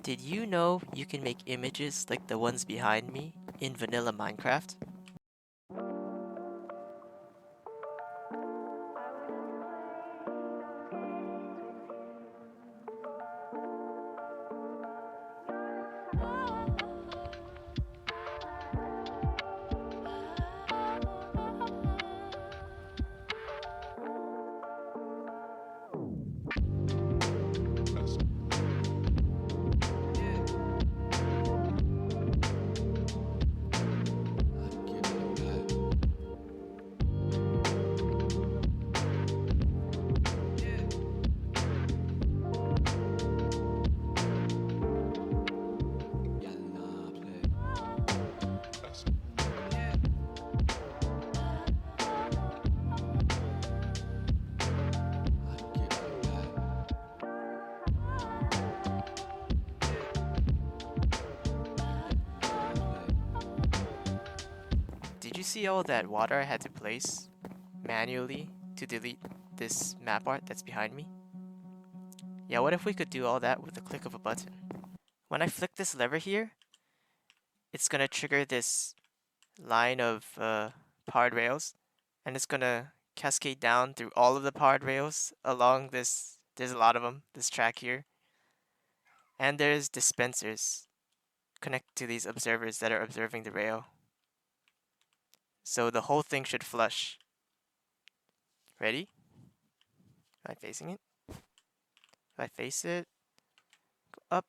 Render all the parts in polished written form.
Did you know you can make images like the ones behind me in vanilla Minecraft? Did you see all that water I had to place manually to delete this map art that's behind me? Yeah, what if we could do all that with the click of a button? When I flick this lever here, it's gonna trigger this line of powered rails, and it's gonna cascade down through all of the powered rails along this. There's a lot of them, this track here. And there's dispensers connected to these observers that are observing the rail. So the whole thing should flush. Ready? Am I facing it? If I face it, go up.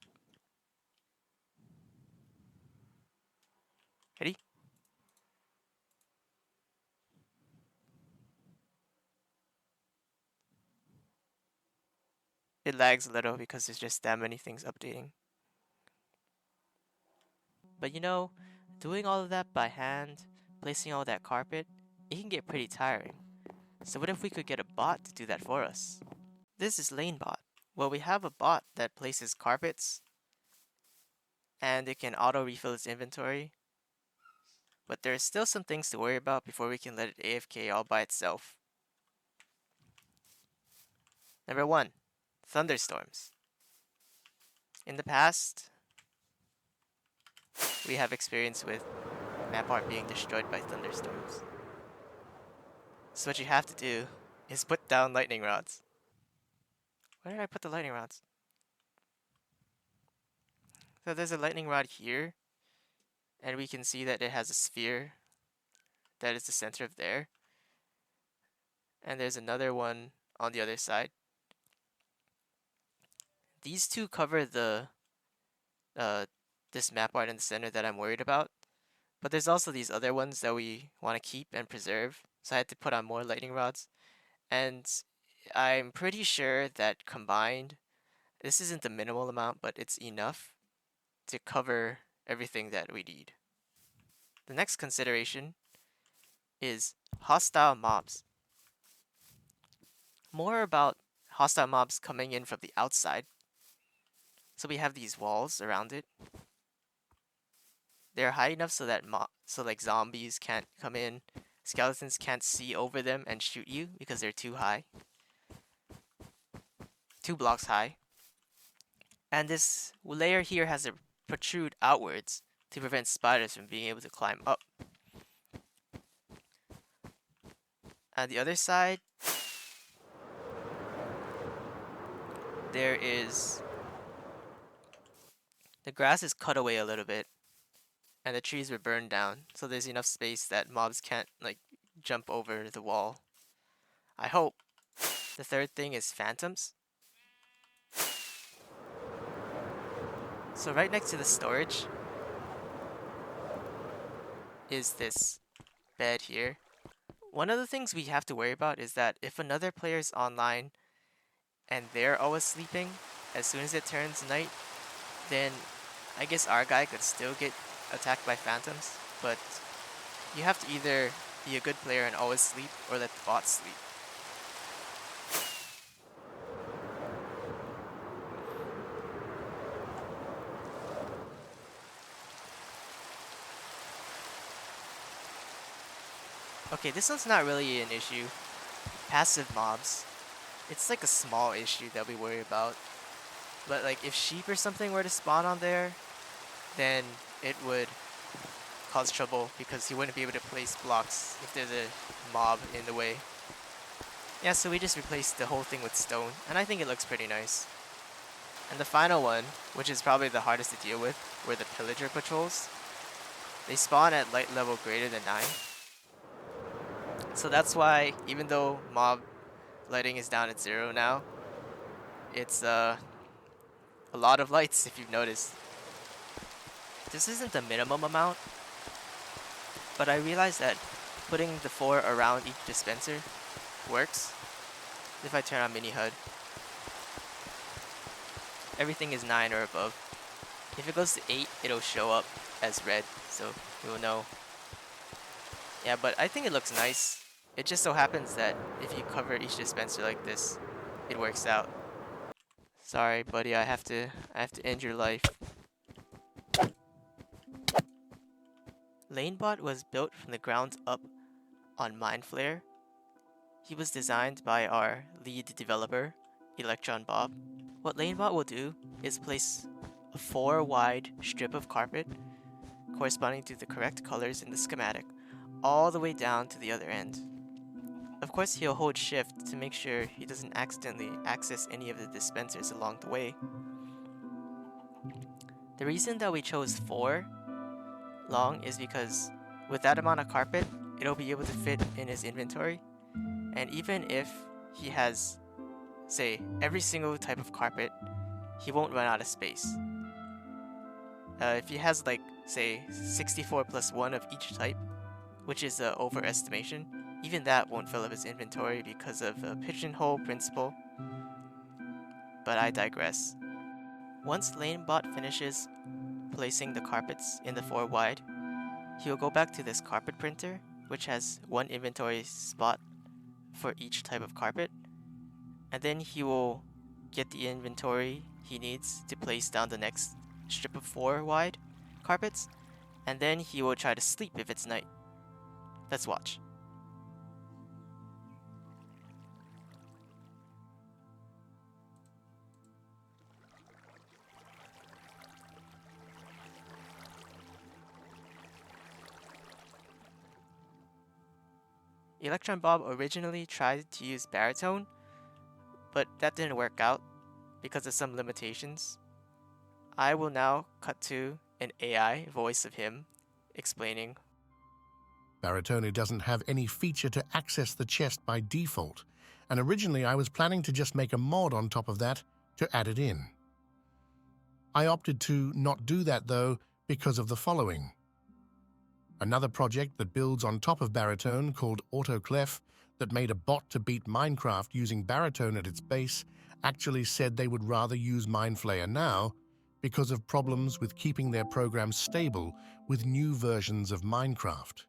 Ready? It lags a little because there's just that many things updating. But you know, doing all of that by hand, placing all that carpet, it can get pretty tiring. So what if we could get a bot to do that for us? This is LaneBot. Well, we have a bot that places carpets, and it can auto refill its inventory. But there's still some things to worry about before we can let it AFK all by itself. Number 1, thunderstorms. In the past, we have experience with map art being destroyed by thunderstorms. So what you have to do is put down lightning rods. Where did I put the lightning rods? So there's a lightning rod here, and we can see that it has a sphere that is the center of there. And there's another one on the other side. These two cover the this map art in the center that I'm worried about. But there's also these other ones that we want to keep and preserve. So I had to put on more lightning rods. And I'm pretty sure that combined, this isn't the minimal amount, but it's enough to cover everything that we need. The next consideration is hostile mobs. More about hostile mobs coming in from the outside. So we have these walls around it. They're high enough so that like zombies can't come in, skeletons can't see over them and shoot you because they're too high. 2 blocks high. And this layer here has to protrude outwards to prevent spiders from being able to climb up. On the other side, there is the grass is cut away a little bit and the trees were burned down, so there's enough space that mobs can't like jump over the wall. I hope. The third thing is phantoms. So right next to the storage is this bed here. One of the things we have to worry about is that if another player is online and they're always sleeping, as soon as it turns night, then I guess our guy could still get attacked by phantoms, but you have to either be a good player and always sleep or let the bot sleep. Okay, this one's not really an issue. Passive mobs. It's like a small issue that we worry about. But like if sheep or something were to spawn on there, then it would cause trouble because he wouldn't be able to place blocks if there's a mob in the way. Yeah, so we just replaced the whole thing with stone, and I think it looks pretty nice. And the final one, which is probably the hardest to deal with, were the pillager patrols. They spawn at light level greater than 9. So that's why, even though mob lighting is down at 0 now, it's a lot of lights if you've noticed. This isn't the minimum amount, but I realized that putting the 4 around each dispenser works. If I turn on mini HUD, everything is 9 or above. If it goes to 8, it'll show up as red, so you'll know. Yeah, but I think it looks nice. It just so happens that if you cover each dispenser like this, it works out. Sorry, buddy, I have to end your life. Lanebot was built from the ground up on mineflayer. He was designed by our lead developer, Electron Bob. What Lanebot will do is place a 4 wide strip of carpet corresponding to the correct colors in the schematic all the way down to the other end. Of course, he'll hold shift to make sure he doesn't accidentally access any of the dispensers along the way. The reason that we chose 4 long is because with that amount of carpet, it'll be able to fit in his inventory. And even if he has, say, every single type of carpet, he won't run out of space. If he has like, say, 64 plus 1 of each type, which is an overestimation, even that won't fill up his inventory because of a pigeonhole principle. But I digress. Once Lanebot finishes placing the carpets in the 4 wide, he'll go back to this carpet printer, which has 1 inventory spot for each type of carpet, and then he will get the inventory he needs to place down the next strip of 4 wide carpets, and then he will try to sleep if it's night. Let's watch. Electron Bob originally tried to use baritone, but that didn't work out because of some limitations. I will now cut to an AI voice of him explaining. Baritone doesn't have any feature to access the chest by default, and originally I was planning to just make a mod on top of that to add it in. I opted to not do that though because of the following. Another project that builds on top of Baritone called AutoClef that made a bot to beat Minecraft using Baritone at its base actually said they would rather use mineflayer now because of problems with keeping their program stable with new versions of Minecraft.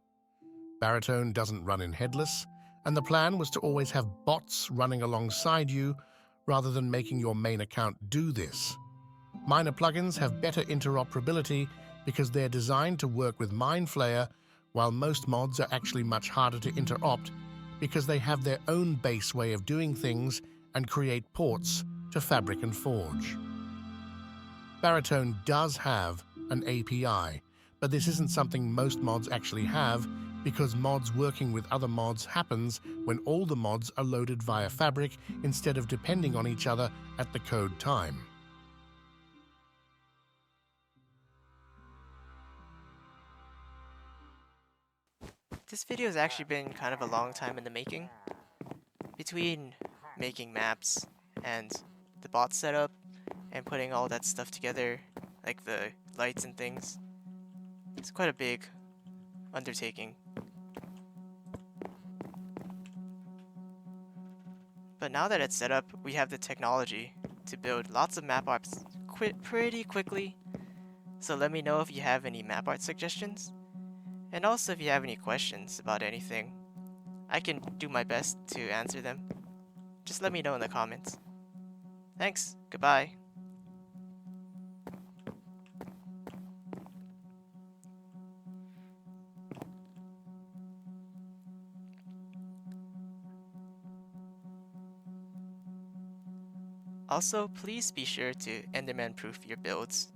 Baritone doesn't run in headless, and the plan was to always have bots running alongside you rather than making your main account do this. Minor plugins have better interoperability because they're designed to work with mineflayer, while most mods are actually much harder to interopt because they have their own base way of doing things and create ports to Fabric and Forge. Baritone does have an API, but this isn't something most mods actually have because mods working with other mods happens when all the mods are loaded via Fabric instead of depending on each other at the code time. This video has actually been kind of a long time in the making. Between making maps and the bot setup and putting all that stuff together, like the lights and things, it's quite a big undertaking. But now that it's set up, we have the technology to build lots of map arts pretty quickly. So let me know if you have any map art suggestions. And also if you have any questions about anything. I can do my best to answer them. Just let me know in the comments. Thanks. Goodbye. Also, please be sure to Enderman-proof your builds,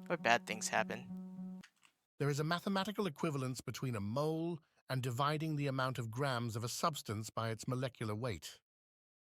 or bad things happen. There is a mathematical equivalence between a mole and dividing the amount of grams of a substance by its molecular weight.